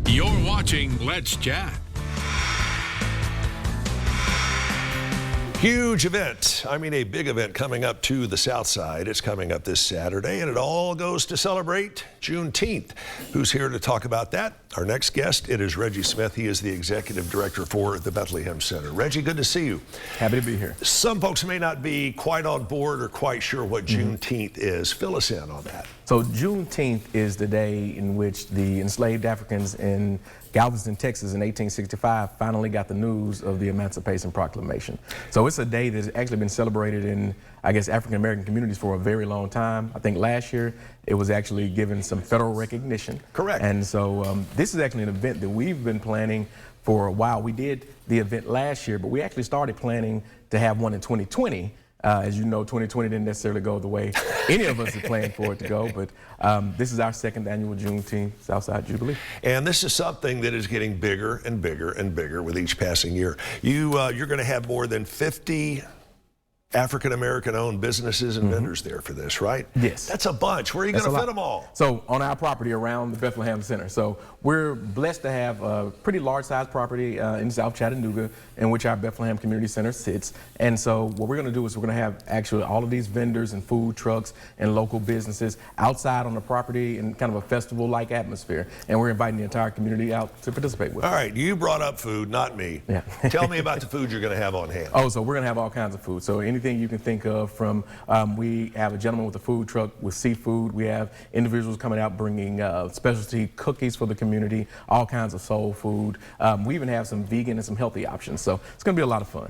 You're watching Let's Chat. Huge event. I mean, a big event coming up to the Southside. It's coming up this Saturday, and it all goes to celebrate Juneteenth. Who's here to talk about that? Our next guest, it is Reggie Smith. He is the executive director for the Bethlehem Center. Reggie, good to see you. Happy to be here. Some folks may not be quite on board or quite sure what Juneteenth is. Fill us in on that. So Juneteenth is the day in which the enslaved Africans in Galveston, Texas in 1865 finally got the news of the Emancipation Proclamation. So it's a day that's actually been celebrated in, I guess, African American communities for a very long time. I think last year it was actually given some federal recognition. Correct. And so this is actually an event that we've been planning for a while. We did the event last year, but we actually started planning to have one in 2020. As you know, 2020 didn't necessarily go the way any of us had planned for it to go, but this is our second annual Juneteenth Southside Jubilee. And this is something that is getting bigger and bigger and bigger with each passing year. You're going to have more than 50 African-American owned businesses and vendors there for this, right? Yes. That's a bunch. Where are you going to fit them all? So on our property around the Bethlehem Center. So we're blessed to have a pretty large size property in South Chattanooga in which our Bethlehem Community Center sits. And so what we're going to do is we're going to have actually all of these vendors and food trucks and local businesses outside on the property in kind of a festival-like atmosphere. And we're inviting the entire community out to participate with us. All right, you brought up food, not me. Yeah. Tell me about the food you're going to have on hand. Oh, so we're going to have all kinds of food. So anything you can think of from, we have a gentleman with a food truck with seafood. We have individuals coming out bringing specialty cookies for the community, all kinds of soul food. We even have some vegan and some healthy options. So it's going to be a lot of fun.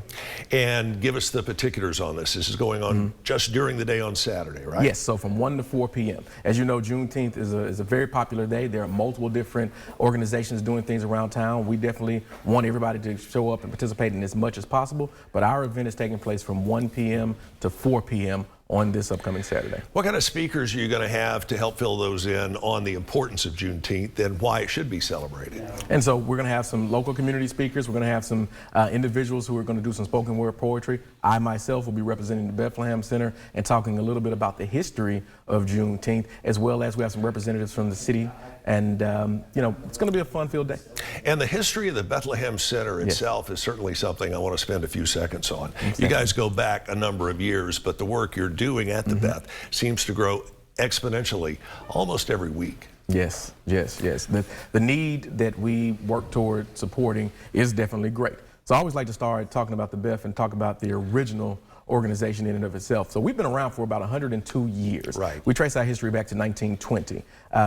And give us the particulars on this. This is going on just during the day on Saturday, right? Yes, so from 1 to 4 p.m. As you know, Juneteenth is a very popular day. There are multiple different organizations doing things around town. We definitely want everybody to show up and participate in as much as possible, but our event is taking place from 1 p.m. to 4 p.m. on this upcoming Saturday. What kind of speakers are you going to have to help fill those in on the importance of Juneteenth and why it should be celebrated? And so we're going to have some local community speakers. We're going to have some individuals who are going to do some spoken word poetry. I myself will be representing the Bethlehem Center and talking a little bit about the history of Juneteenth, as well as we have some representatives from the city. And, you know, it's going to be a fun-filled day. And the history of the Bethlehem Center itself is certainly something I want to spend a few seconds on. Exactly. You guys go back a number of years, but the work you're doing at the Beth seems to grow exponentially almost every week. Yes, yes, yes. The need that we work toward supporting is definitely great. So I always like to start talking about the Beth and talk about the original organization in and of itself. So we've been around for about 102 years. Right. We trace our history back to 1920.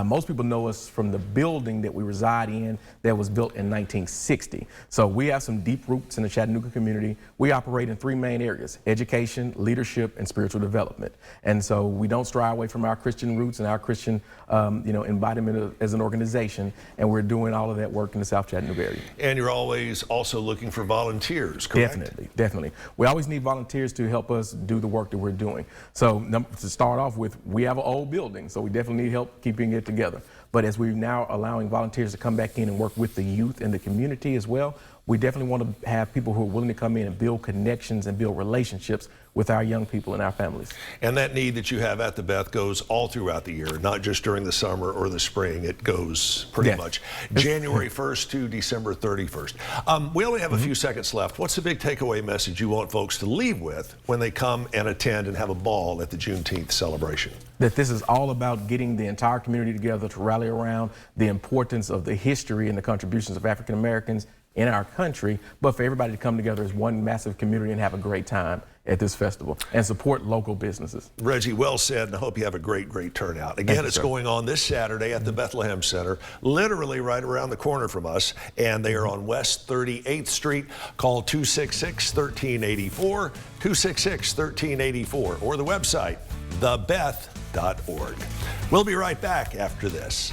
Most people know us from the building that we reside in that was built in 1960. So we have some deep roots in the Chattanooga community. We operate in 3 main areas: education, leadership, and spiritual development. And so we don't stray away from our Christian roots and our Christian embodiment as an organization, and we're doing all of that work in the South Chattanooga area. And you're always also looking for volunteers, correct? Definitely, definitely. We always need volunteers to help us do the work that we're doing. So to start off with, we have an old building, so we definitely need help keeping it together. But as we're now allowing volunteers to come back in and work with the youth and the community as well, we definitely want to have people who are willing to come in and build connections and build relationships with our young people and our families. And that need that you have at the Beth goes all throughout the year, not just during the summer or the spring. It goes pretty much January 1st to December 31st. We only have a few seconds left. What's the big takeaway message you want folks to leave with when they come and attend and have a ball at the Juneteenth celebration? That this is all about getting the entire community together to rally around the importance of the history and the contributions of African Americans in our country, but for everybody to come together as one massive community and have a great time at this festival and support local businesses. Reggie, well said, and I hope you have a great, great turnout. Again, it's going on this Saturday at the Bethlehem Center, literally right around the corner from us, and they are on West 38th Street. Call 266-1384, 266-1384, or the website, thebeth.org. We'll be right back after this.